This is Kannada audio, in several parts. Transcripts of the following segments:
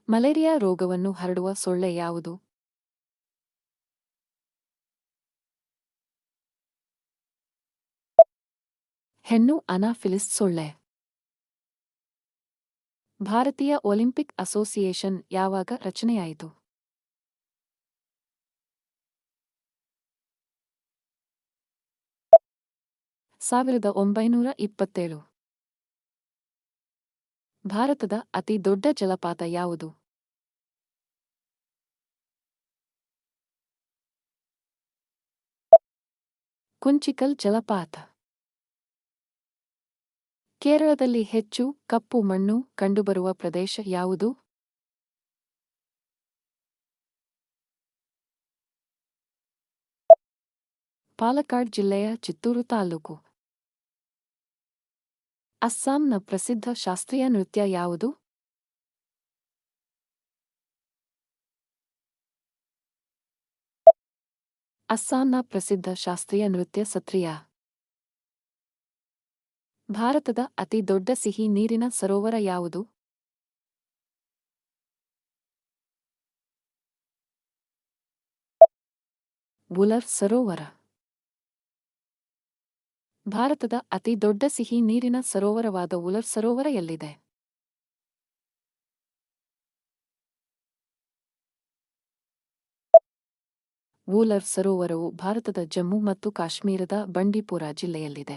ಮಲೇರಿಯಾ ರೋಗವನ್ನು ಹರಡುವ ಸೊಳ್ಳೆ ಯಾವುದು? ಹೆಣ್ಣು ಅನಾಫಿಲಿಸ್ ಸೊಳ್ಳೆ. ಭಾರತೀಯ ಒಲಿಂಪಿಕ್ ಅಸೋಸಿಯೇಷನ್ ಯಾವಾಗ ರಚನೆಯಾಯಿತು? 1927. ಭಾರತದ ಅತಿ ದೊಡ್ಡ ಜಲಪಾತ ಯಾವುದು? ಕುಂಚಿಕಲ್ ಜಲಪಾತ. ಕೇರಳದಲ್ಲಿ ಹೆಚ್ಚು ಕಪ್ಪು ಮಣ್ಣು ಕಂಡುಬರುವ ಪ್ರದೇಶ ಯಾವುದು? ಪಾಲಕ್ಕಾಡ್ ಜಿಲ್ಲೆಯ ಚಿತ್ತೂರು ತಾಲೂಕು. ಅಸ್ಸಾಂನ ಪ್ರಸಿದ್ಧ ಶಾಸ್ತ್ರೀಯ ನೃತ್ಯ ಯಾವುದು? ಅಸ್ಸಾಂನ ಪ್ರಸಿದ್ಧ ಶಾಸ್ತ್ರೀಯ ನೃತ್ಯ ಸತ್ರಿಯಾ. ಭಾರತದ ಅತಿ ದೊಡ್ಡ ಸಿಹಿ ನೀರಿನ ಸರೋವರ ಯಾವುದು? ವುಲರ್ ಸರೋವರ. ಭಾರತದ ಅತಿ ದೊಡ್ಡ ಸಿಹಿ ನೀರಿನ ಸರೋವರವಾದ ವುಲರ್ ಸರೋವರ ಎಲ್ಲಿದೆ? ವೂಲರ್ ಸರೋವರವು ಭಾರತದ ಜಮ್ಮು ಮತ್ತು ಕಾಶ್ಮೀರದ ಬಂಡೀಪುರ ಜಿಲ್ಲೆಯಲ್ಲಿದೆ.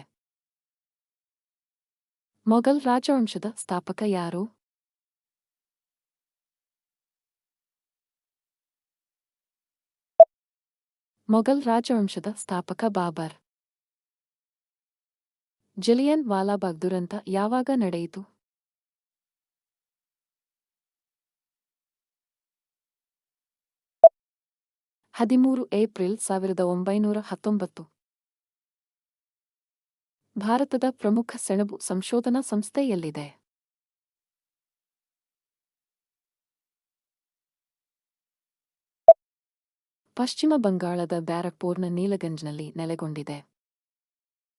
ಮೊಘಲ್ ರಾಜವಂಶದ ಸ್ಥಾಪಕ ಯಾರು? ಮೊಘಲ್ ರಾಜವಂಶದ ಸ್ಥಾಪಕ ಬಾಬರ್. ಜಲಿಯನ್ ವಾಲಾಬಾಗ್ ದುರಂತ ಯಾವಾಗ ನಡೆಯಿತು? 13 ಏಪ್ರಿಲ್ 1919. ಭಾರತದ ಪ್ರಮುಖ ಸೆಣಬು ಸಂಶೋಧನಾ ಸಂಸ್ಥೆ ಎಲ್ಲಿದೆ? ಪಶ್ಚಿಮ ಬಂಗಾಳದ ಬ್ಯಾರಕ್ಪೂರ್ನ ನೀಲಗಂಜ್ನಲ್ಲಿ ನೆಲೆಗೊಂಡಿದೆ.